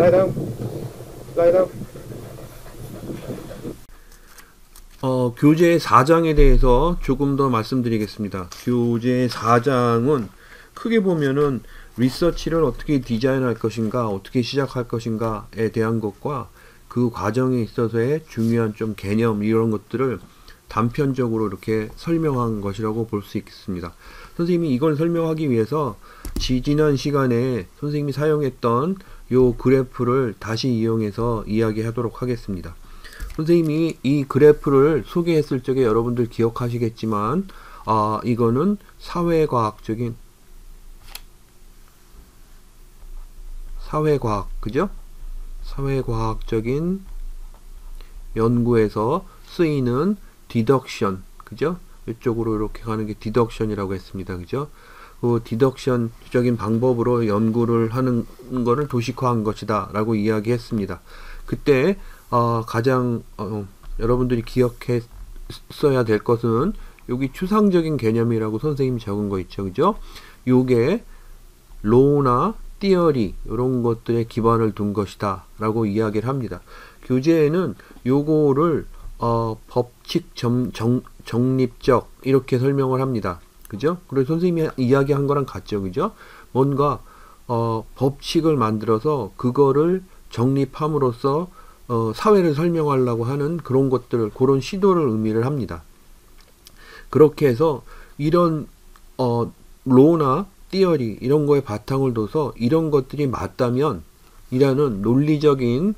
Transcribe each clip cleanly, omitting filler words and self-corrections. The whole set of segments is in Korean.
Lie down. Lie down. 교재 4장에 대해서 조금 더 말씀드리겠습니다. 교재 4장은 크게 보면은 리서치를 어떻게 디자인할 것인가, 어떻게 시작할 것인가에 대한 것과 그 과정에 있어서의 중요한 좀 개념 이런 것들을 단편적으로 이렇게 설명한 것이라고 볼 수 있겠습니다. 선생님이 이걸 설명하기 위해서 지난 시간에 선생님이 사용했던 요 그래프를 다시 이용해서 이야기하도록 하겠습니다. 선생님이 이 그래프를 소개했을 적에 여러분들 기억하시겠지만 이거는 사회과학, 그죠? 사회과학적인 연구에서 쓰이는 디덕션, 그죠? 이쪽으로 이렇게 가는 게 디덕션이라고 했습니다. 그죠? 그 디덕션적인 방법으로 연구를 하는 거를 도식화한 것이다 라고 이야기했습니다. 그때 가장 여러분들이 기억했어야 될 것은 여기 추상적인 개념이라고 선생님이 적은 거 있죠. 그죠? 요게 로우나 티어리 이런 것들에 기반을 둔 것이다 라고 이야기를 합니다. 교재에는 요거를 법칙 정립적 이렇게 설명을 합니다. 그죠? 그래서 선생님이 이야기한 거랑 같죠. 그죠? 뭔가 법칙을 만들어서 그거를 정립함으로써 사회를 설명하려고 하는 그런 것들을, 그런 시도를 의미를 합니다. 그렇게 해서 이런 로나 티어리 이런 거에 바탕을 둬서 이런 것들이 맞다면 이라는 논리적인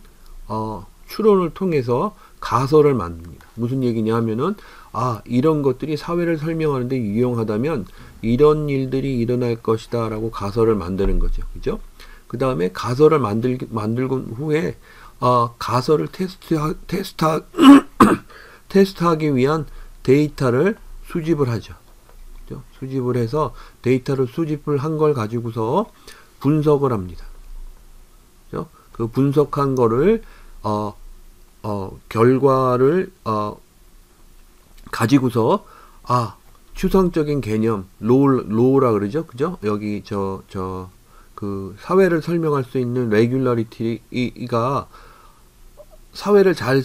추론을 통해서 가설을 만듭니다. 무슨 얘기냐 하면은 이런 것들이 사회를 설명하는 데 유용하다면 이런 일들이 일어날 것이다 라고 가설을 만드는 거죠. 그죠? 그 다음에 가설을 만들고 후에 가설을 테스트하기 위한 데이터를 수집을 하죠. 그죠? 수집을 해서 데이터를 수집을 한 걸 가지고서 분석을 합니다. 그죠? 그 분석한 거를 결과를 가지고서 추상적인 개념 로우라 그러죠. 그죠? 여기 그 사회를 설명할 수 있는 레귤러리티가 사회를 잘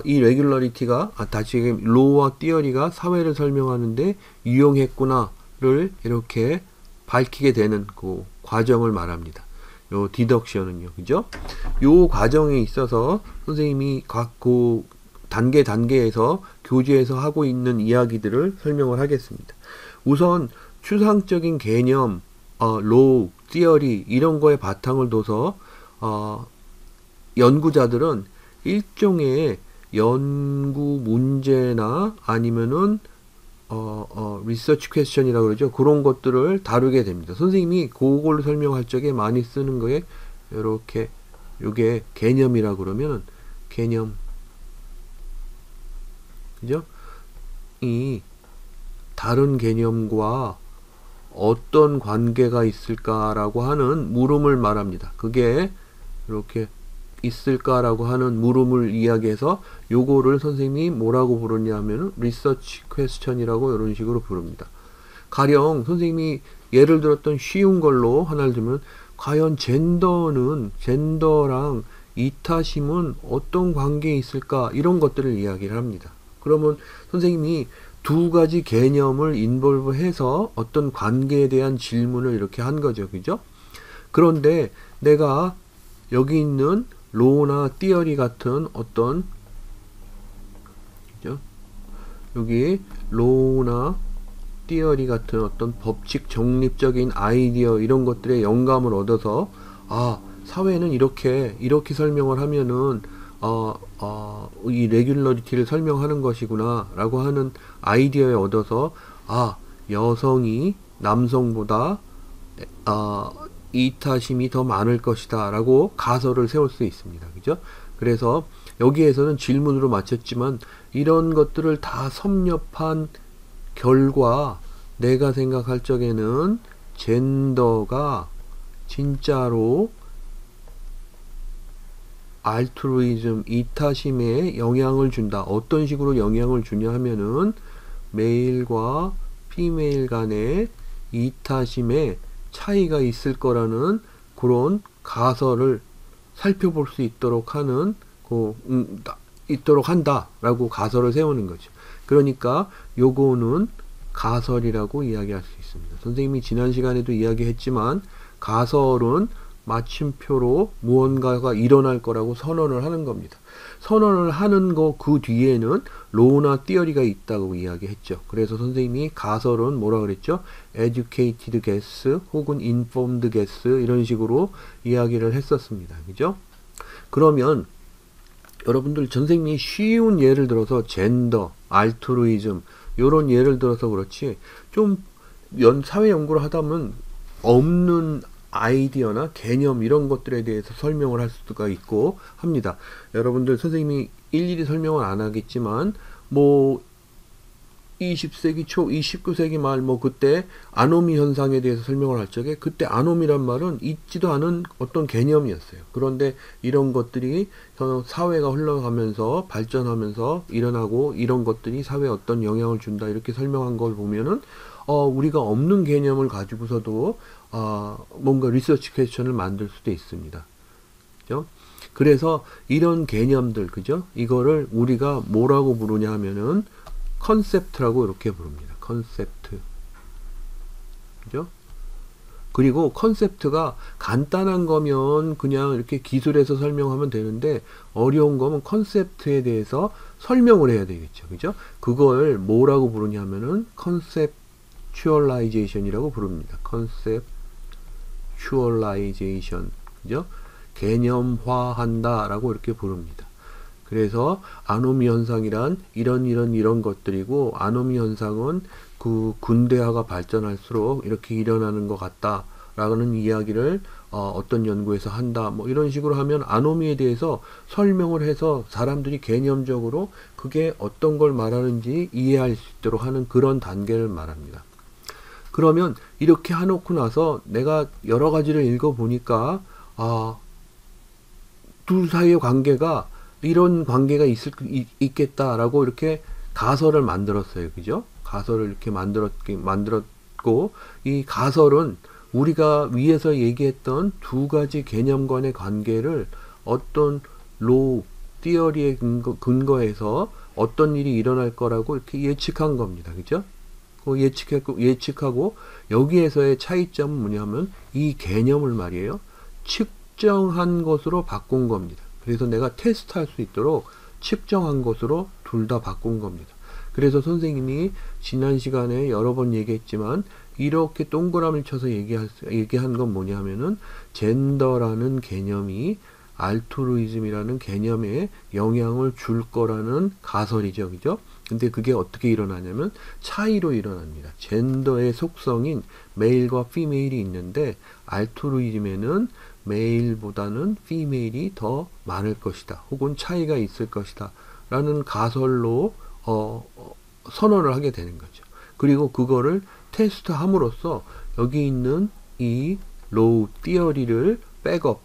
이 레귤러리티가 다시 로우와 티어리가 사회를 설명하는데 유용했구나를 이렇게 밝히게 되는 그 과정을 말합니다. 요 디덕션은요. 그죠? 요 과정에 있어서 선생님이 각 단계에서 교재에서 하고 있는 이야기들을 설명을 하겠습니다. 우선 추상적인 개념, 로우, 티어리 이런 거에 바탕을 둬서 연구자들은 일종의 연구 문제나 아니면은 리서치 퀘스천이라고 그러죠. 그런 것들을 다루게 됩니다. 선생님이 그걸로 설명할 적에 많이 쓰는 거에 이렇게 요게 개념이라고 그러면 개념, 그죠? 이 다른 개념과 어떤 관계가 있을까라고 하는 물음을 말합니다. 그게 이렇게 있을까라고 하는 물음을 이야기해서 요거를 선생님이 뭐라고 부르냐 하면 리서치 퀘스천이라고 이런 식으로 부릅니다. 가령 선생님이 예를 들었던 쉬운 걸로 하나를 들면 과연 젠더랑 이타심은 어떤 관계에 있을까 이런 것들을 이야기를 합니다. 그러면 선생님이 두 가지 개념을 인볼브해서 어떤 관계에 대한 질문을 이렇게 한 거죠. 그죠? 그런데 내가 여기 있는 로우나 티어리 같은 어떤, 그죠? 여기 로우나 티어리 같은 어떤 법칙 정립적인 아이디어 이런 것들의 영감을 얻어서 사회는 이렇게 설명을 하면은 이 레귤러리티를 설명하는 것이구나 라고 하는 아이디어에 얻어서 여성이 남성보다 이타심이 더 많을 것이다 라고 가설을 세울 수 있습니다. 그죠? 그래서 여기에서는 질문으로 마쳤지만 이런 것들을 다 섭렵한 결과 내가 생각할 적에는 젠더가 진짜로 알트루이즘, 이타심에 영향을 준다. 어떤 식으로 영향을 주냐 하면은 메일과 피메일 간의 이타심에 차이가 있을 거라는 그런 가설을 살펴볼 수 있도록 하는 있도록 한다라고 가설을 세우는 거죠. 그러니까 요거는 가설이라고 이야기할 수 있습니다. 선생님이 지난 시간에도 이야기했지만 가설은 마침표로 무언가가 일어날 거라고 선언을 하는 겁니다. 선언을 하는 거 그 뒤에는 로우나 띠어리가 있다고 이야기했죠. 그래서 선생님이 가설은 뭐라 그랬죠? educated guess 혹은 informed guess 이런 식으로 이야기를 했었습니다. 그죠? 그러면 여러분들 선생님이 쉬운 예를 들어서 젠더, 알트루이즘 요런 예를 들어서 그렇지 좀 사회 연구를 하다 보면 없는 아이디어나 개념 이런 것들에 대해서 설명을 할 수가 있고 합니다. 여러분들 선생님이 일일이 설명을 안 하겠지만 뭐 20세기 초, 19세기 말 뭐 그때 아노미 현상에 대해서 설명을 할 적에 그때 아노미란 말은 있지도 않은 어떤 개념이었어요. 그런데 이런 것들이 사회가 흘러가면서 발전하면서 일어나고 이런 것들이 사회에 어떤 영향을 준다 이렇게 설명한 걸 보면은 우리가 없는 개념을 가지고서도 뭔가 리서치 퀘스천을 만들 수도 있습니다. 그죠? 그래서 이런 개념들, 그죠? 이거를 우리가 뭐라고 부르냐 하면은 컨셉트라고 이렇게 부릅니다. 컨셉트. 그죠? 그리고 컨셉트가 간단한 거면 그냥 이렇게 기술에서 설명하면 되는데 어려운 거면 컨셉트에 대해서 설명을 해야 되겠죠. 그죠? 그걸 뭐라고 부르냐면은 컨셉추얼라이제이션이라고 부릅니다. 컨셉추얼라이제이션. 그죠? 개념화한다 라고 이렇게 부릅니다. 그래서 아노미 현상이란 이런 것들이고 아노미 현상은 그 근대화가 발전할수록 이렇게 일어나는 것 같다 라는 이야기를 어떤 연구에서 한다 뭐 이런 식으로 하면 아노미에 대해서 설명을 해서 사람들이 개념적으로 그게 어떤 걸 말하는지 이해할 수 있도록 하는 그런 단계를 말합니다. 그러면 이렇게 해놓고 나서 내가 여러 가지를 읽어보니까 둘 사이의 관계가 이런 관계가 있겠다라고 이렇게 가설을 만들었어요. 그죠? 가설을 이렇게 만들었고, 이 가설은 우리가 위에서 얘기했던 두 가지 개념 간의 관계를 어떤 로우, 띠어리에 근거해서 어떤 일이 일어날 거라고 이렇게 예측한 겁니다. 그죠? 예측하고, 여기에서의 차이점은 뭐냐면, 이 개념을 말이에요. 측정한 것으로 바꾼 겁니다. 그래서 내가 테스트할 수 있도록 측정한 것으로 둘 다 바꾼 겁니다. 그래서 선생님이 지난 시간에 여러 번 얘기했지만 이렇게 동그라미를 쳐서 얘기한 건 뭐냐면은 젠더라는 개념이 알트루이즘이라는 개념에 영향을 줄 거라는 가설이죠. 그죠? 근데 그게 어떻게 일어나냐면 차이로 일어납니다. 젠더의 속성인 메일과 피메일이 있는데 알트루이즘에는 메일보다는 피메일이 더 많을 것이다. 혹은 차이가 있을 것이다. 라는 가설로 선언을 하게 되는 거죠. 그리고 그거를 테스트 함으로써 여기 있는 이 로우 띠어리를 백업,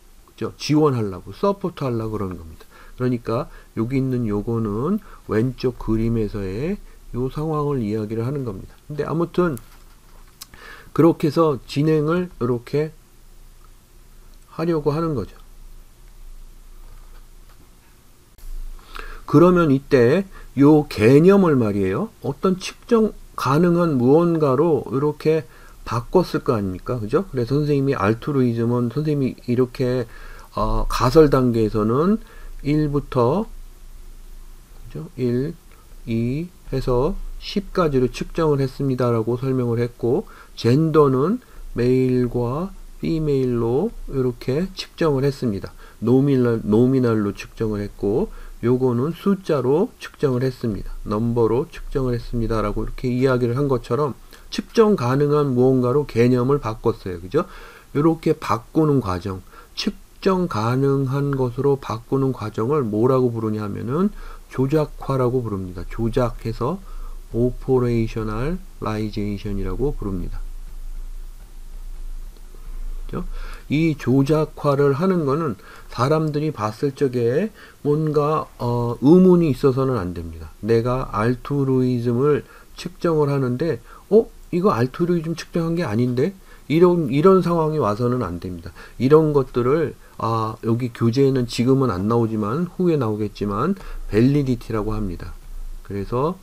지원하려고, 서포트 하려고 그러는 겁니다. 그러니까 여기 있는 요거는 왼쪽 그림에서의 요 상황을 이야기를 하는 겁니다. 근데 아무튼 그렇게 해서 진행을 이렇게 하려고 하는 거죠. 그러면 이때 요 개념을 말이에요. 어떤 측정 가능한 무언가로 이렇게 바꿨을 거 아닙니까? 그죠? 그래서 선생님이 알트루이즘은 선생님이 이렇게 가설 단계에서는 1부터 그죠? 1, 2 해서 10까지로 측정을 했습니다라고 설명을 했고 젠더는 메일과 피메일로 이렇게 측정을 했습니다. 노미널로 측정을 했고 요거는 숫자로 측정을 했습니다. 넘버로 측정을 했습니다. 라고 이렇게 이야기를 한 것처럼 측정 가능한 무언가로 개념을 바꿨어요. 그죠? 이렇게 바꾸는 과정, 측정 가능한 것으로 바꾸는 과정을 뭐라고 부르냐면은 조작화라고 부릅니다. 조작해서 오퍼레이셔널라이제이션이라고 부릅니다. 이 조작화를 하는 거는 사람들이 봤을 적에 뭔가 의문이 있어서는 안 됩니다. 내가 알트루이즘을 측정을 하는데 이거 알트루이즘 측정한 게 아닌데 이런 상황이 와서는 안 됩니다. 이런 것들을 여기 교재에는 지금은 안 나오지만 후에 나오겠지만 validity라고 합니다. 그래서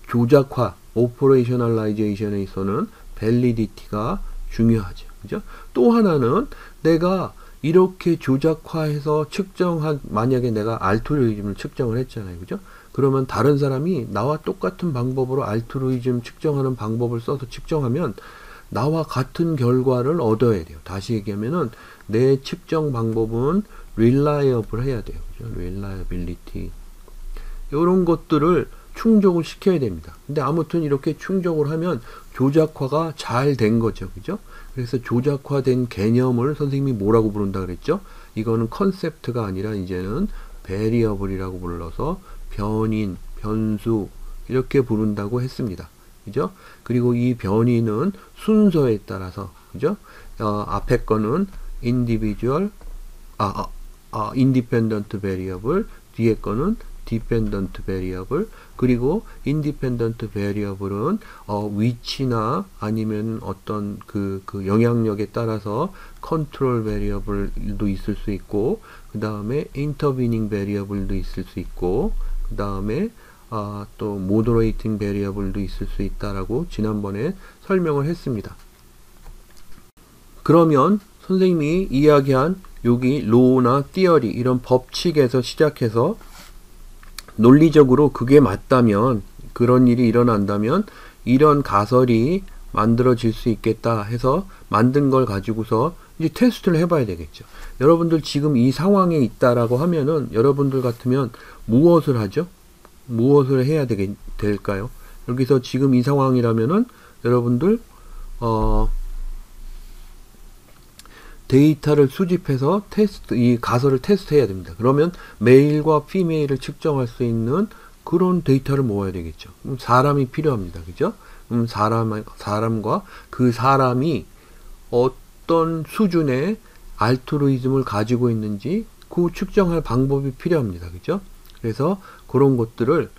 조작화 operationalization에 있어서는 validity가 중요하죠. 그죠? 또 하나는 내가 이렇게 조작화해서 만약에 내가 알고리즘을 측정을 했잖아요. 그죠? 그러면 다른 사람이 나와 똑같은 방법으로 알고리즘 측정하는 방법을 써서 측정하면 나와 같은 결과를 얻어야 돼요. 다시 얘기하면은 내 측정 방법은 reliable 해야 돼요. 그죠? reliability. 이런 것들을 충족을 시켜야 됩니다. 근데 아무튼 이렇게 충족을 하면 조작화가 잘 된 거죠. 그죠? 그래서 조작화된 개념을 선생님이 뭐라고 부른다 그랬죠? 이거는 컨셉트가 아니라 이제는 variable이라고 불러서 변인, 변수 이렇게 부른다고 했습니다. 그죠? 그리고 이 변이는 순서에 따라서, 그죠? 앞에 거는 independent variable, 뒤에 거는 dependent variable. 그리고 independent variable은 위치나 아니면 어떤 그 영향력에 따라서 control variable도 있을 수 있고, 그 다음에 intervening variable도 있을 수 있고, 그 다음에 또 moderating variable도 있을 수 있다라고 지난번에 설명을 했습니다. 그러면 선생님이 이야기한 여기 law나 theory 이런 법칙에서 시작해서 논리적으로 그게 맞다면, 그런 일이 일어난다면 이런 가설이 만들어질 수 있겠다 해서 만든 걸 가지고서 이제 테스트를 해봐야 되겠죠. 여러분들 지금 이 상황에 있다라고 하면은 여러분들 같으면 무엇을 하죠? 무엇을 해야 될까요? 여기서 지금 이 상황이라면은 여러분들 데이터를 수집해서 이 가설을 테스트해야 됩니다. 그러면 메일과 피메일을 측정할 수 있는 그런 데이터를 모아야 되겠죠. 사람이 필요합니다. 그죠? 사람과 그 사람이 어떤 수준의 알고리즘을 가지고 있는지 그 측정할 방법이 필요합니다. 그죠? 그래서 그런 것들을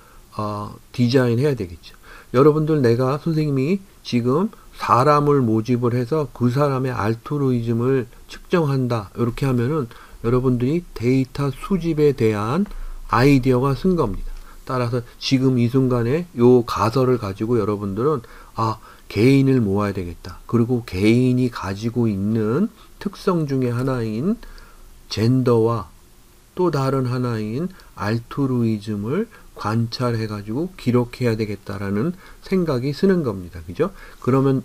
디자인해야 되겠죠. 여러분들 내가 선생님이 지금 사람을 모집을 해서 그 사람의 알고리즘을 측정한다 이렇게 하면은 여러분들이 데이터 수집에 대한 아이디어가 쓴 겁니다. 따라서 지금 이 순간에 요 가설을 가지고 여러분들은 개인을 모아야 되겠다. 그리고 개인이 가지고 있는 특성 중에 하나인 젠더와 또 다른 하나인 알고리즘을 관찰해 가지고 기록해야 되겠다라는 생각이 쓰는 겁니다. 그죠? 그러면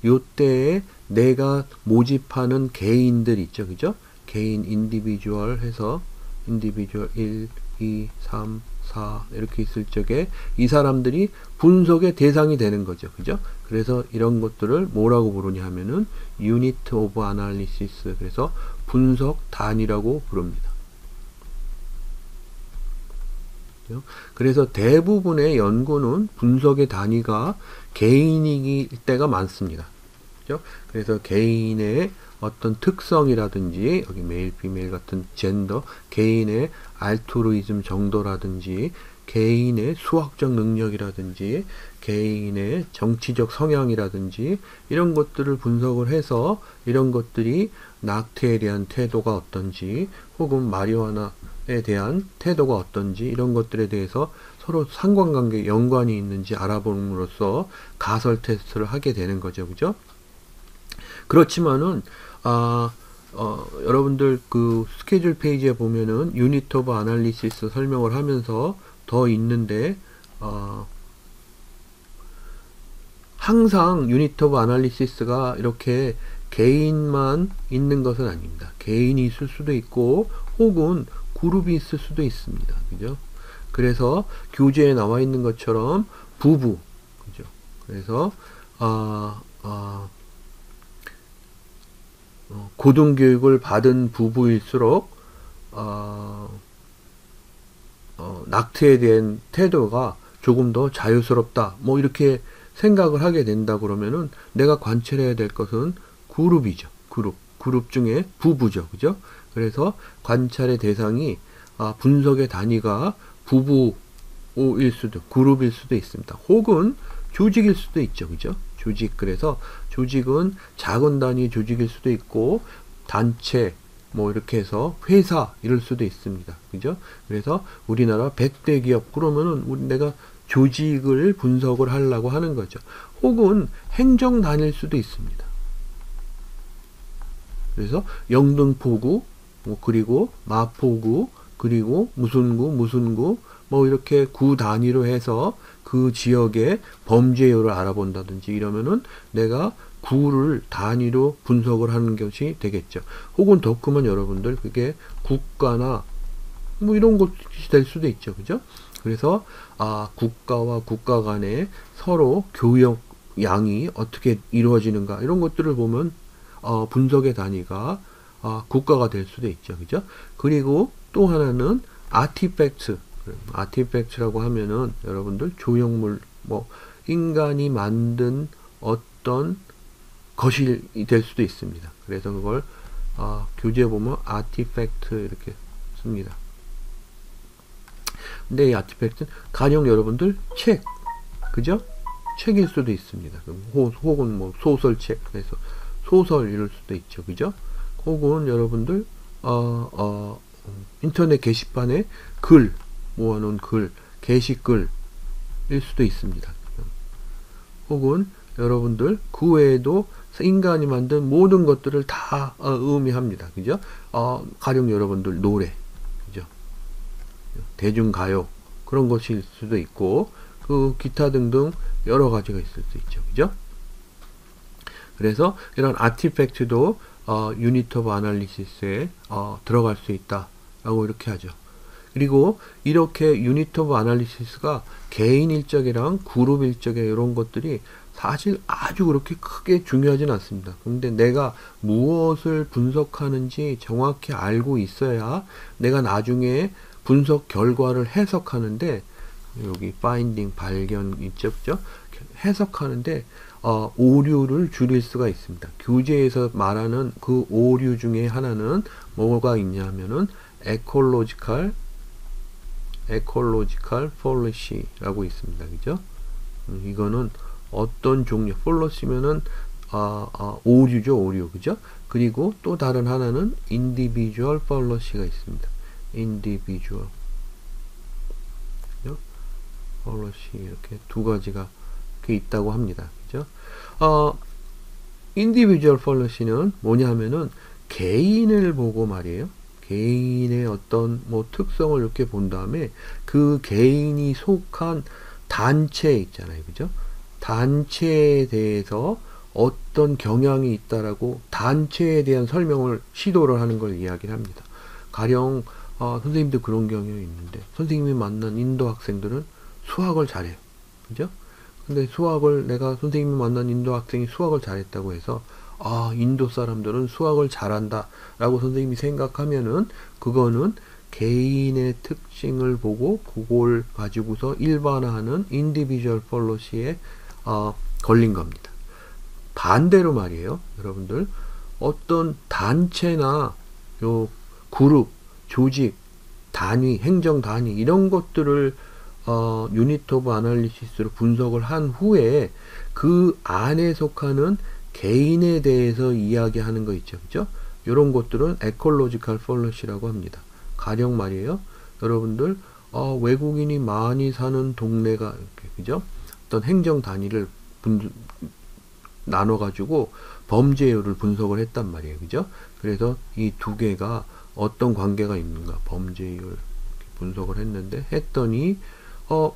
요때에 내가 모집하는 개인들 있죠. 그죠? 개인 인디비주얼 해서 인디비주얼 1, 2, 3, 4 이렇게 있을 적에 이 사람들이 분석의 대상이 되는 거죠. 그죠? 그래서 이런 것들을 뭐라고 부르냐 하면은 유니트 오브 아날리시스, 그래서 분석 단위라고 부릅니다. 그래서 대부분의 연구는 분석의 단위가 개인일 때가 많습니다. 그죠? 그래서 개인의 어떤 특성이라든지 여기 메일, 피메일 같은 젠더, 개인의 알고리즘 정도라든지 개인의 수학적 능력이라든지 개인의 정치적 성향이라든지 이런 것들을 분석을 해서 이런 것들이 낙태에 대한 태도가 어떤지 혹은 마리화나에 대한 태도가 어떤지 이런 것들에 대해서 서로 상관관계, 연관이 있는지 알아봄으로써 가설 테스트를 하게 되는 거죠. 그죠? 그렇지만은 여러분들 그 스케줄 페이지에 보면은 유니트 오브 아날리시스 설명을 하면서 더 있는데 항상 유니트 오브 아날리시스가 이렇게 개인만 있는 것은 아닙니다. 개인이 있을 수도 있고 혹은 그룹이 있을 수도 있습니다. 그죠? 그래서 교재에 나와 있는 것처럼 부부, 그죠? 그래서 고등교육을 받은 부부일수록 낙태에 대한 태도가 조금 더 자유스럽다, 뭐 이렇게 생각을 하게 된다 그러면은 내가 관찰해야 될 것은 그룹이죠. 그룹 중에 부부죠. 그죠? 그래서 관찰의 대상이 분석의 단위가 부부일 수도, 그룹일 수도 있습니다. 혹은 조직일 수도 있죠. 그죠? 조직. 그래서 조직은 작은 단위 조직일 수도 있고, 단체, 뭐 이렇게 해서 회사 이럴 수도 있습니다. 그죠? 그래서 우리나라 100대 기업 그러면은 내가 조직을 분석을 하려고 하는 거죠. 혹은 행정 단위일 수도 있습니다. 그래서 영등포구, 뭐 그리고 마포구, 그리고 무슨 구, 뭐 이렇게 구 단위로 해서 그 지역의 범죄율을 알아본다든지 이러면은 내가 구를 단위로 분석을 하는 것이 되겠죠. 혹은 더 크면 여러분들 그게 국가나 뭐 이런 것이 될 수도 있죠. 그죠? 그래서 국가와 국가 간에 서로 교역 양이 어떻게 이루어지는가 이런 것들을 보면 분석의 단위가 국가가 될 수도 있죠. 그죠? 그리고 또 하나는 아티팩트. 아티팩트라고 하면은 여러분들 조형물, 뭐 인간이 만든 어떤 것이 될 수도 있습니다. 그래서 그걸 교재에 보면 아티팩트 이렇게 씁니다. 근데 이 아티팩트는 가령 여러분들 책, 그죠? 책일 수도 있습니다. 혹은 뭐 소설책, 그래서 소설 이럴 수도 있죠. 그죠? 혹은 여러분들 인터넷 게시판에 글 모아놓은 글, 게시글일 수도 있습니다. 혹은 여러분들 그 외에도 인간이 만든 모든 것들을 다 의미합니다. 그죠? 가령 여러분들 노래, 그죠? 대중가요 그런 것일 수도 있고 그 기타 등등 여러 가지가 있을 수 있죠. 그죠? 그래서 이런 아티팩트도 유니트 오브 아날리시스에 들어갈 수 있다라고 이렇게 하죠. 그리고 이렇게 유니트 오브 아날리시스가 개인 일적이랑 그룹 일적의 이런 것들이 사실 아주 그렇게 크게 중요하진 않습니다. 근데 내가 무엇을 분석하는지 정확히 알고 있어야 내가 나중에 분석 결과를 해석하는데, 여기 finding 발견 있죠? 해석하는데 오류를 줄일 수가 있습니다. 교재에서 말하는 그 오류 중에 하나는 뭐가 있냐면은 ecological fallacy라고 있습니다. 그죠? 이거는 어떤 종류, fallacy면은 오류죠, 오류. 그죠? 그리고 또 다른 하나는 individual fallacy가 있습니다. individual fallacy 이렇게 두 가지가 이렇게 있다고 합니다. 그죠? individual fallacy는 뭐냐 하면은 개인을 보고 말이에요. 개인의 어떤 뭐 특성을 이렇게 본 다음에 그 개인이 속한 단체 있잖아요. 그죠? 단체에 대해서 어떤 경향이 있다라고 단체에 대한 설명을 시도를 하는 걸 이야기를 합니다. 가령 선생님도 그런 경향이 있는데 선생님이 만난 인도 학생들은 수학을 잘해요. 그죠? 근데 내가 선생님이 만난 인도 학생이 수학을 잘했다고 해서 인도 사람들은 수학을 잘한다 라고 선생님이 생각하면은 그거는 개인의 특징을 보고 그걸 가지고서 일반화하는 individual fallacy에 걸린 겁니다. 반대로 말이에요. 여러분들 어떤 단체나 요 그룹, 조직, 단위, 행정 단위 이런 것들을 유니트 오브 아날리시스로 분석을 한 후에 그 안에 속하는 개인에 대해서 이야기하는 거 있죠. 그죠? 이런 것들은 에콜로지컬 폴러시라고 합니다. 가령 말이에요. 여러분들 외국인이 많이 사는 동네가 이렇게, 그죠? 어떤 행정 단위를 나눠 가지고 범죄율을 분석을 했단 말이에요. 그죠? 그래서 이 두 개가 어떤 관계가 있는가 범죄율 분석을 했더니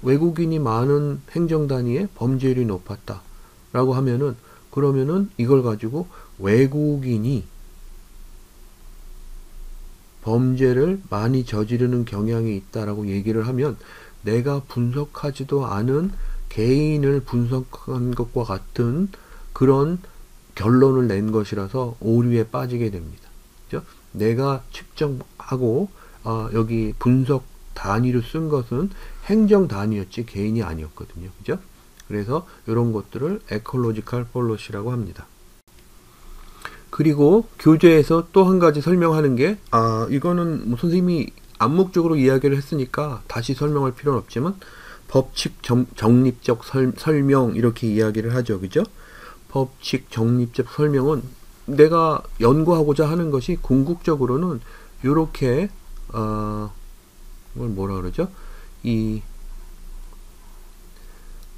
외국인이 많은 행정 단위에 범죄율이 높았다 라고 하면은, 그러면은 이걸 가지고 외국인이 범죄를 많이 저지르는 경향이 있다라고 얘기를 하면 내가 분석하지도 않은 개인을 분석한 것과 같은 그런 결론을 낸 것이라서 오류에 빠지게 됩니다. 그죠? 내가 측정하고 여기 분석 단위로 쓴 것은 행정 단위였지 개인이 아니었거든요. 그죠? 그래서 이런 것들을 에콜로지컬 폴러시라고 합니다. 그리고 교재에서 또 한 가지 설명하는 게 이거는 뭐 선생님이 암묵적으로 이야기를 했으니까 다시 설명할 필요는 없지만 법칙 정립적 설명 이렇게 이야기를 하죠. 그죠? 법칙 정립적 설명은 내가 연구하고자 하는 것이 궁극적으로는 요렇게 이걸 뭐라 그러죠? 이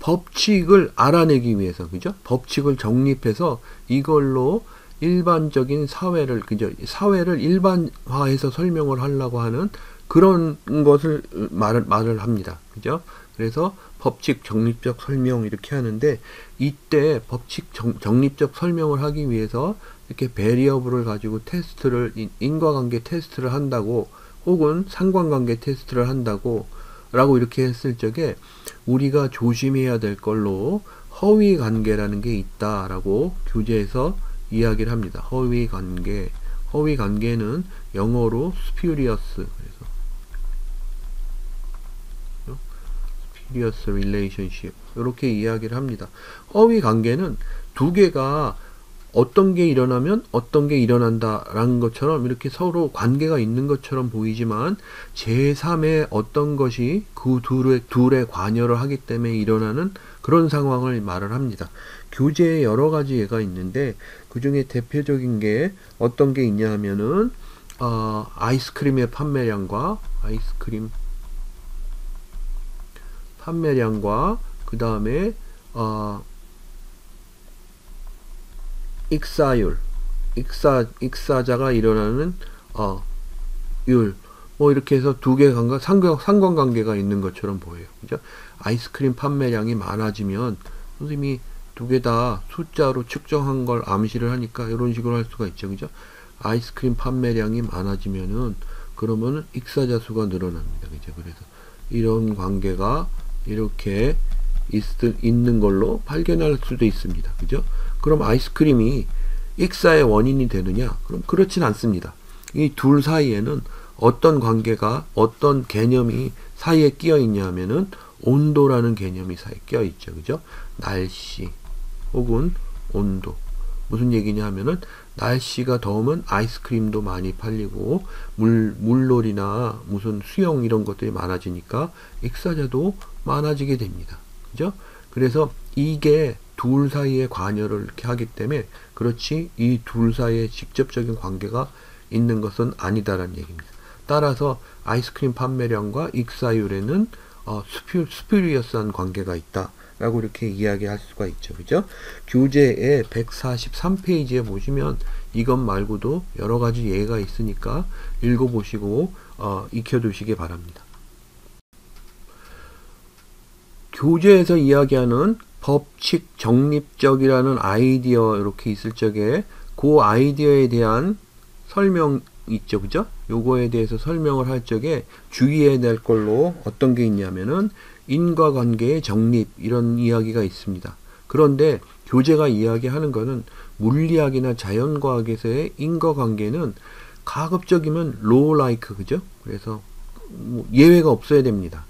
법칙을 알아내기 위해서, 그죠? 법칙을 정립해서 이걸로 일반적인 사회를, 그죠? 사회를 일반화해서 설명을 하려고 하는 그런 것을 말을 합니다. 그죠? 그래서 법칙 정립적 설명 이렇게 하는데, 이때 법칙 정립적 설명을 하기 위해서 이렇게 베리어블을 가지고 테스트를, 인과관계 테스트를 한다고, 혹은 상관관계 테스트를 한다고 라고 이렇게 했을 적에 우리가 조심해야 될 걸로 허위 관계라는 게 있다라고 교재에서 이야기를 합니다. 허위 관계. 허위 관계는 영어로 spurious, 그래서 spurious relationship 이렇게 이야기를 합니다. 허위 관계는 두 개가 어떤 게 일어나면 어떤 게 일어난다라는 것처럼 이렇게 서로 관계가 있는 것처럼 보이지만 제3의 어떤 것이 그 둘의 관여를 하기 때문에 일어나는 그런 상황을 말을 합니다. 교재에 여러 가지 예가 있는데 그 중에 대표적인 게 어떤 게 있냐 하면은 아이스크림의 판매량과 그 다음에 익사율, 익사자가 일어나는 율, 뭐 이렇게 해서 두 개 상관관계가 있는 것처럼 보여요. 그죠? 아이스크림 판매량이 많아지면 선생님이 두 개 다 숫자로 측정한 걸 암시를 하니까 이런 식으로 할 수가 있죠. 그죠? 아이스크림 판매량이 많아지면은 그러면 익사자 수가 늘어납니다. 그죠? 그래서 이런 관계가 이렇게 있는 걸로 발견할 수도 있습니다. 그죠? 그럼 아이스크림이 익사의 원인이 되느냐? 그럼 그렇진 않습니다. 이 둘 사이에는 어떤 관계가, 어떤 개념이 사이에 끼어 있냐 하면은 온도라는 개념이 사이에 끼어 있죠. 그죠? 날씨 혹은 온도. 무슨 얘기냐 하면은 날씨가 더우면 아이스크림도 많이 팔리고 물놀이나 무슨 수영 이런 것들이 많아지니까 익사자도 많아지게 됩니다. 그죠? 그래서 이게 둘 사이에 관여를 이렇게 하기 때문에 그렇지 이 둘 사이에 직접적인 관계가 있는 것은 아니다라는 얘기입니다. 따라서 아이스크림 판매량과 익사율에는 스퓨리어스한 관계가 있다 라고 이렇게 이야기할 수가 있죠. 그죠? 교재의 143페이지에 보시면 이것 말고도 여러 가지 예가 있으니까 읽어보시고 익혀두시기 바랍니다. 교재에서 이야기하는 법칙 정립적이라는 아이디어 이렇게 있을 적에 그 아이디어에 대한 설명 있죠. 그죠? 요거에 대해서 설명을 할 적에 주의해야 될 걸로 어떤 게 있냐면은 인과관계의 정립 이런 이야기가 있습니다. 그런데 교재가 이야기하는 거는 물리학이나 자연과학에서의 인과관계는 가급적이면 로우-라이크, 그죠? 그래서 뭐 예외가 없어야 됩니다.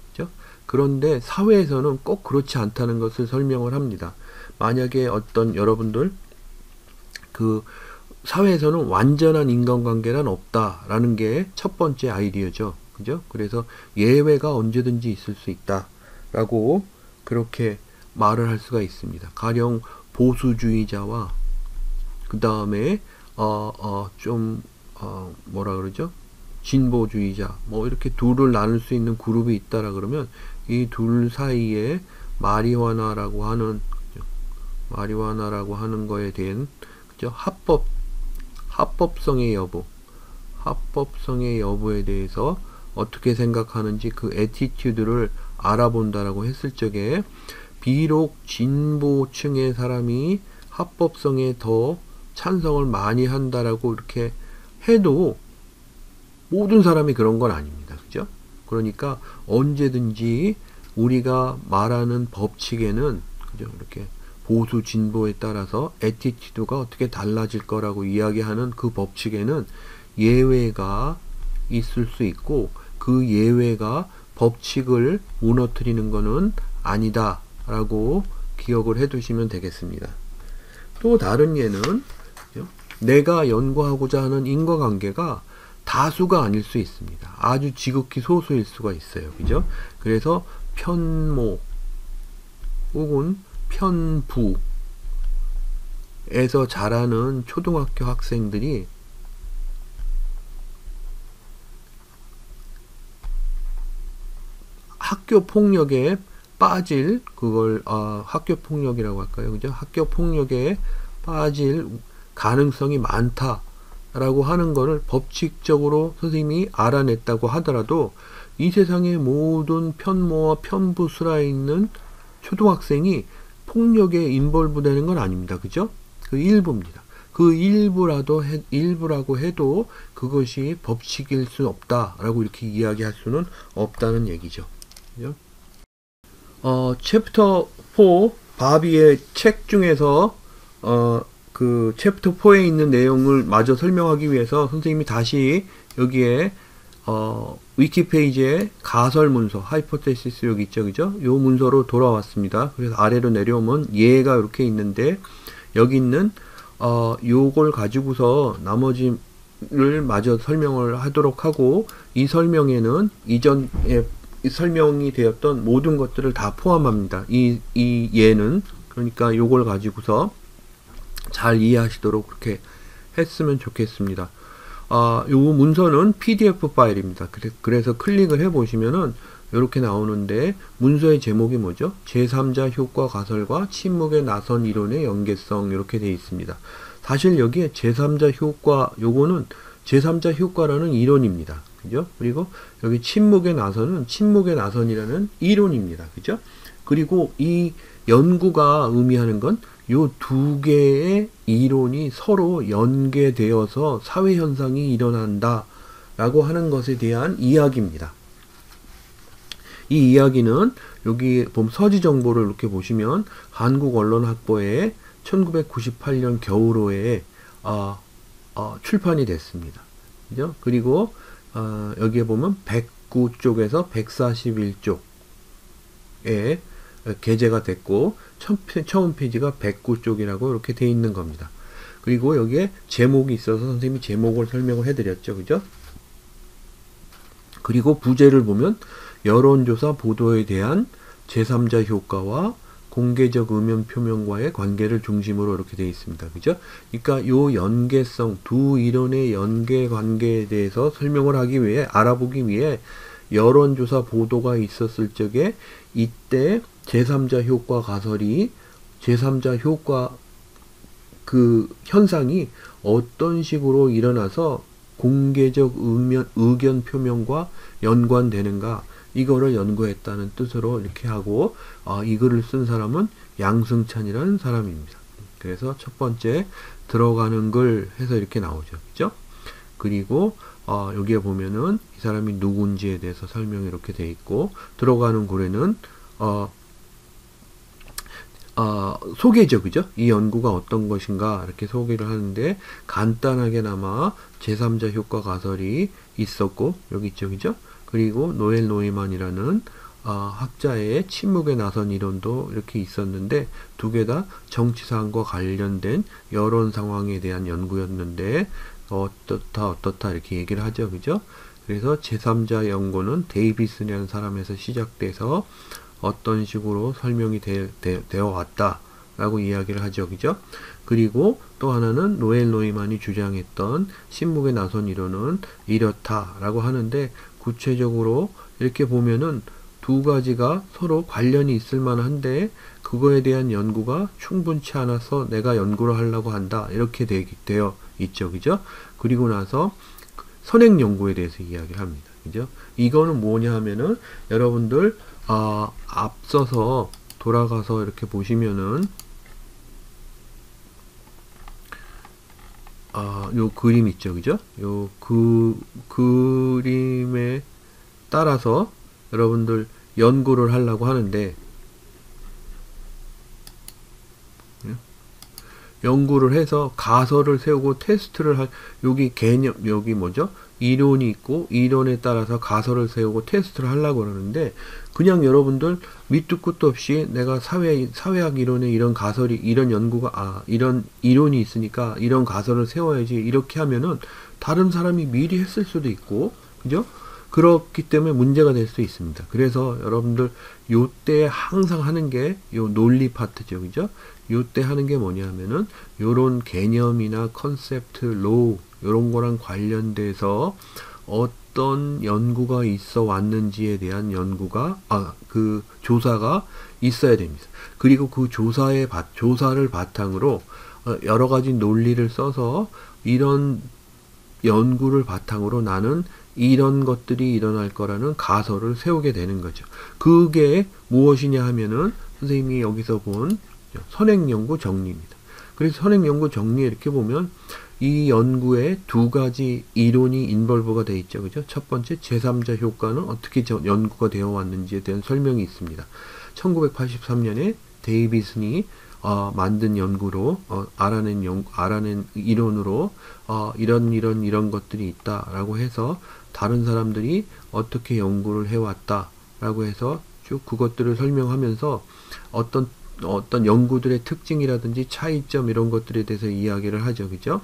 그런데 사회에서는 꼭 그렇지 않다는 것을 설명을 합니다. 만약에 어떤 여러분들 그 사회에서는 완전한 인간관계란 없다라는 게 첫 번째 아이디어죠. 그죠? 그래서 예외가 언제든지 있을 수 있다라고 그렇게 말을 할 수가 있습니다. 가령 보수주의자와 그 다음에 뭐라 그러죠? 진보주의자 뭐 이렇게 둘을 나눌 수 있는 그룹이 있다라 그러면 이 둘 사이에 마리화나라고 하는 거에 대한 그죠? 합법성의 여부에 대해서 어떻게 생각하는지 그 애티튜드를 알아본다라고 했을 적에 비록 진보층의 사람이 합법성에 더 찬성을 많이 한다라고 이렇게 해도 모든 사람이 그런 건 아닙니다. 그죠? 그러니까 언제든지 우리가 말하는 법칙에는 그죠? 이렇게 보수 진보에 따라서 애티튜드가 어떻게 달라질 거라고 이야기하는 그 법칙에는 예외가 있을 수 있고 그 예외가 법칙을 무너뜨리는 것은 아니다 라고 기억을 해 두시면 되겠습니다. 또 다른 예는 내가 연구하고자 하는 인과관계가 다수가 아닐 수 있습니다. 아주 지극히 소수일 수가 있어요. 그죠? 그래서 편모 혹은 편부에서 자라는 초등학교 학생들이 학교 폭력에 빠질 그걸 학교 폭력이라고 할까요? 그죠? 학교 폭력에 빠질 가능성이 많다라고 하는 거를 법칙적으로 선생님이 알아냈다고 하더라도 이 세상의 모든 편모와 편부수라 있는 초등학생이 폭력에 인벌브되는 건 아닙니다. 그죠? 그 일부입니다. 그 일부라고 해도 그것이 법칙일 수 없다라고 이렇게 이야기할 수는 없다는 얘기죠. 그죠? 챕터 4 바비의 책 중에서 그 챕터 4에 있는 내용을 마저 설명하기 위해서 선생님이 다시 여기에 위키페이지에 가설 문서, 하이포테시스 여기 있죠, 그죠? 요 문서로 돌아왔습니다. 그래서 아래로 내려오면 예가 이렇게 있는데, 여기 있는, 요걸 가지고서 나머지를 마저 설명을 하도록 하고, 이 설명에는 이전에 설명이 되었던 모든 것들을 다 포함합니다. 이 예는. 그러니까 요걸 가지고서 잘 이해하시도록 그렇게 했으면 좋겠습니다. 요 문서는 PDF 파일입니다. 그래서 클릭을 해 보시면은 이렇게 나오는데, 문서의 제목이 뭐죠? 제3자 효과 가설과 침묵의 나선 이론의 연계성, 이렇게 되어 있습니다. 사실 여기에 제3자 효과, 요거는 제3자 효과라는 이론입니다. 그죠? 그리고 여기 침묵의 나선이라는 이론입니다. 그죠? 그리고 이 연구가 의미하는 건 요 두 개의 이론이 서로 연계되어서 사회현상이 일어난다 라고 하는 것에 대한 이야기입니다. 이 이야기는 여기 보면 서지 정보를 이렇게 보시면 한국언론학보에 1998년 겨울호에 출판이 됐습니다. 그죠? 그리고 여기에 보면 109쪽에서 141쪽에 게재가 됐고, 처음 페이지가 109쪽이라고 이렇게 돼 있는 겁니다. 그리고 여기에 제목이 있어서 선생님이 제목을 설명을 해드렸죠. 그죠? 그리고 부제를 보면 여론조사 보도에 대한 제3자 효과와 공개적 의견 표명과의 관계를 중심으로 이렇게 되어 있습니다. 그죠? 그러니까 요 연계성, 두 이론의 연계 관계에 대해서 설명을 하기 위해, 알아보기 위해 여론조사 보도가 있었을 적에 이때 제3자 효과 가설이, 제3자 효과 그 현상이 어떤 식으로 일어나서 공개적 의견 표명과 연관되는가, 이거를 연구했다는 뜻으로 이렇게 하고, 이 글을 쓴 사람은 양승찬이라는 사람입니다. 그래서 첫 번째 들어가는 글 해서 이렇게 나오죠. 그죠? 그리고 여기에 보면은 이 사람이 누군지에 대해서 설명이 이렇게 돼 있고, 들어가는 글에는 소개죠. 그죠? 이 연구가 어떤 것인가 이렇게 소개를 하는데, 간단하게나마 제3자 효과 가설이 있었고, 여기 있죠. 그죠? 그리고 노엘 노이만이라는 학자의 침묵에 나선 이론도 이렇게 있었는데, 두 개 다 정치사항과 관련된 여론 상황에 대한 연구였는데, 어떻다 이렇게 얘기를 하죠. 그죠? 그래서 제3자 연구는 데이비슨이라는 사람에서 시작돼서 어떤 식으로 설명이 되어 왔다 라고 이야기를 하죠. 그죠? 그리고 또 하나는 노엘 노이만이 주장했던 침묵에 나선 이론은 이렇다 라고 하는데, 구체적으로 이렇게 보면은 두 가지가 서로 관련이 있을 만한데, 그거에 대한 연구가 충분치 않아서 내가 연구를 하려고 한다, 이렇게 되어 있죠. 그죠? 그리고 나서 선행 연구에 대해서 이야기를 합니다. 그죠? 이거는 뭐냐 하면은, 여러분들 앞서서 돌아가서 이렇게 보시면은 요 그림 있죠. 그죠? 요 그림에 따라서 여러분들 연구를 하려고 하는데, 연구를 해서 가설을 세우고 테스트를 여기 개념, 여기 뭐죠? 이론이 있고, 이론에 따라서 가설을 세우고 테스트를 하려고 그러는데, 그냥 여러분들 밑도 끝도 없이 내가 사회학 이론에 이런 가설이, 이런 연구가, 이런 이론이 있으니까 이런 가설을 세워야지, 이렇게 하면은 다른 사람이 미리 했을 수도 있고, 그죠? 그렇기 때문에 문제가 될 수 있습니다. 그래서 여러분들 요때 항상 하는 게 요 논리 파트죠. 그죠? 요때 하는 게 뭐냐면은 요런 개념이나 컨셉트, 로우 요런 거랑 관련돼서 어떤 연구가 있어 왔는지에 대한 연구가 그 조사가 있어야 됩니다. 그리고 그 조사를 바탕으로 여러 가지 논리를 써서 이런 연구를 바탕으로 나는 이런 것들이 일어날 거라는 가설을 세우게 되는 거죠. 그게 무엇이냐 하면은 선생님이 여기서 본 선행연구 정리입니다. 그래서 선행연구 정리에 이렇게 보면 이 연구에 두 가지 이론이 인벌브가 되어 있죠. 그죠? 첫 번째, 제3자 효과는 어떻게 연구가 되어 왔는지에 대한 설명이 있습니다. 1983년에 데이비슨이 만든 연구로 알아낸 이론으로 이런 것들이 있다라고 해서 다른 사람들이 어떻게 연구를 해왔다라고 해서 쭉 그것들을 설명하면서 어떤 연구들의 특징이라든지 차이점 이런 것들에 대해서 이야기를 하죠. 그죠?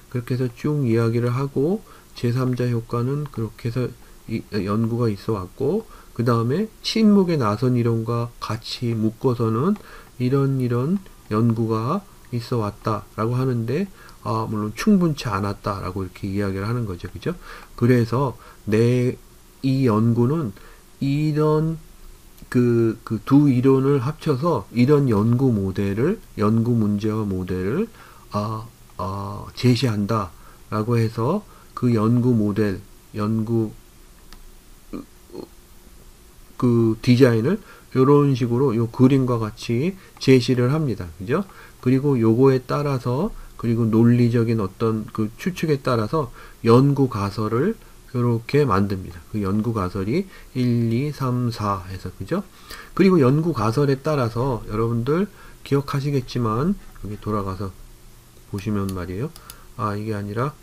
그렇게 해서 쭉 이야기를 하고 제3자 효과는 그렇게 해서 연구가 있어 왔고 그 다음에 침묵의 나선 이론과 같이 묶어서는 이런 연구가 있어 왔다라고 하는데 물론 충분치 않았다라고 이렇게 이야기를 하는 거죠. 그죠? 그래서 이 연구는 이런 그 두 이론을 합쳐서 이런 연구 문제와 모델을 제시한다 라고 해서 그 연구 모델, 그 디자인을 이런 식으로 요 그림과 같이 제시를 합니다. 그죠? 그리고 요거에 따라서 그리고 논리적인 어떤 그 추측에 따라서 연구 가설을 이렇게 만듭니다. 그 연구 가설이 1, 2, 3, 4 해서 그죠? 그리고 연구 가설에 따라서 여러분들 기억하시겠지만 여기 돌아가서 보시면 말이에요. 이게 아니라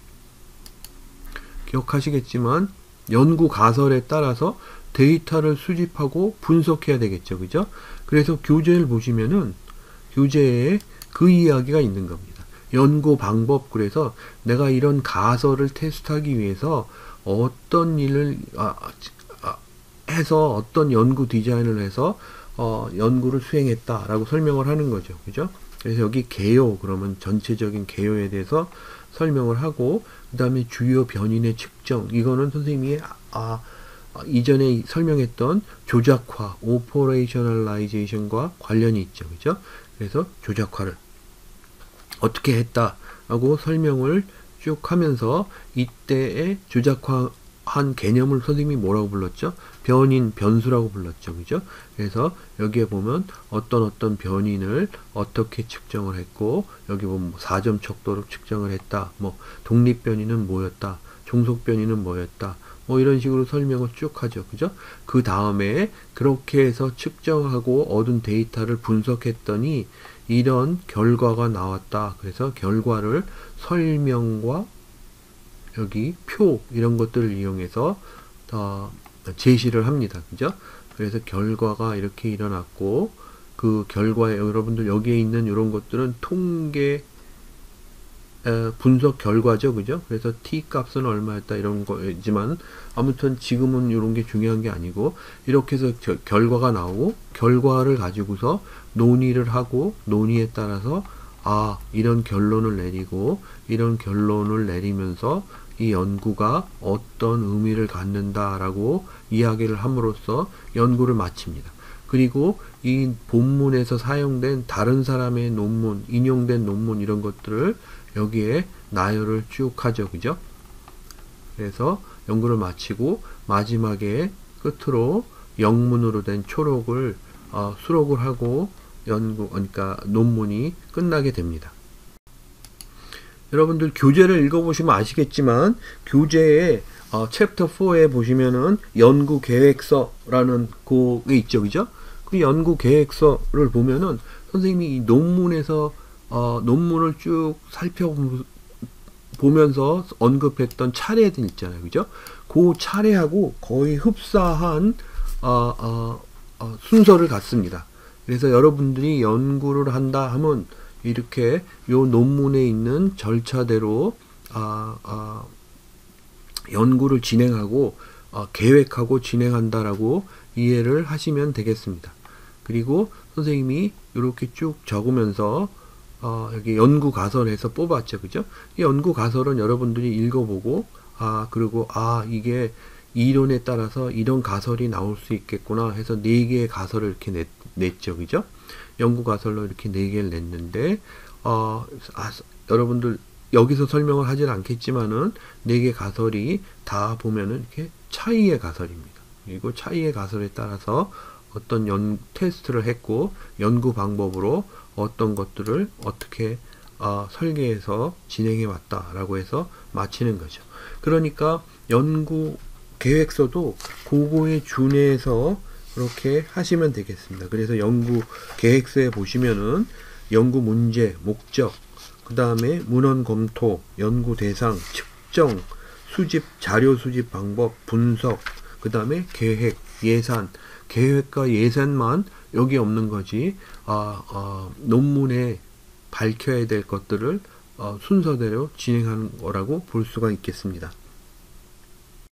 기억하시겠지만 연구 가설에 따라서 데이터를 수집하고 분석해야 되겠죠. 그죠? 그래서 교재를 보시면은 교재에 그 이야기가 있는 겁니다. 연구 방법, 그래서 내가 이런 가설을 테스트하기 위해서 어떤 일을 해서 어떤 연구 디자인을 해서 연구를 수행했다라고 설명을 하는 거죠. 그죠? 그래서 여기 개요, 그러면 전체적인 개요에 대해서 설명을 하고 그 다음에 주요 변인의 측정, 이거는 선생님이 이전에 설명했던 조작화, 오퍼레이셔널라이제이션과 관련이 있죠. 그죠? 그래서 조작화를 어떻게 했다라고 설명을 쭉 하면서 이때의 조작화한 개념을 선생님이 뭐라고 불렀죠? 변수라고 불렀죠. 그죠? 그래서 여기에 보면 어떤 변인을 어떻게 측정을 했고, 여기 보면 4점 척도로 측정을 했다. 독립 변인은 뭐였다. 종속 변인은 뭐였다. 이런 식으로 설명을 쭉 하죠. 그죠? 그 다음에 그렇게 해서 측정하고 얻은 데이터를 분석했더니 이런 결과가 나왔다. 그래서 결과를 설명과 여기 표 이런 것들을 이용해서 제시를 합니다. 그죠? 그래서 결과가 이렇게 일어났고 그 결과에 여러분들 여기에 있는 이런 것들은 통계 분석 결과죠. 그죠? 그래서 t 값은 얼마였다 이런 거지만 아무튼 지금은 이런 게 중요한 게 아니고 이렇게 해서 결과가 나오고 결과를 가지고서 논의를 하고 논의에 따라서 이런 결론을 내리고 이런 결론을 내리면서 이 연구가 어떤 의미를 갖는다라고 이야기를 함으로써 연구를 마칩니다. 그리고 이 본문에서 사용된 다른 사람의 논문, 인용된 논문 이런 것들을 여기에 나열을 쭉 하죠. 그죠? 그래서 연구를 마치고 마지막에 끝으로 영문으로 된 초록을 수록을 하고 그러니까 논문이 끝나게 됩니다. 여러분들 교재를 읽어보시면 아시겠지만 교재에 챕터 4에 보시면은 연구 계획서라는 그게 있죠. 그죠? 그 연구 계획서를 보면은 선생님이 이 논문에서 논문을 쭉 살펴보면서 언급했던 차례들 있잖아요. 그죠? 그 차례하고 거의 흡사한 순서를 갖습니다. 그래서 여러분들이 연구를 한다 하면 이렇게 요 논문에 있는 절차대로 연구를 진행하고 계획하고 진행한다라고 이해를 하시면 되겠습니다. 그리고 선생님이 이렇게 쭉 적으면서 여기 연구 가설에서 뽑았죠. 그죠? 이 연구 가설은 여러분들이 읽어보고 그리고 이게 이론에 따라서 이런 가설이 나올 수 있겠구나 해서 4개의 가설을 이렇게 냈죠. 그죠? 연구 가설로 이렇게 4개를 냈는데 여러분들 여기서 설명을 하진 않겠지만은 4개 가설이 다 보면은 이렇게 차이의 가설입니다. 그리고 차이의 가설에 따라서 어떤 테스트를 했고 연구 방법으로 어떤 것들을 어떻게 설계해서 진행해 왔다라고 해서 마치는 거죠. 그러니까 연구 계획서도 그거에 준해서 그렇게 하시면 되겠습니다. 그래서 연구 계획서에 보시면은 연구 문제, 목적, 그 다음에 문헌 검토, 연구 대상, 측정, 수집, 자료 수집 방법, 분석, 그 다음에 계획, 예산, 계획과 예산만 여기 없는 거지, 논문에 밝혀야 될 것들을 순서대로 진행하는 거라고 볼 수가 있겠습니다.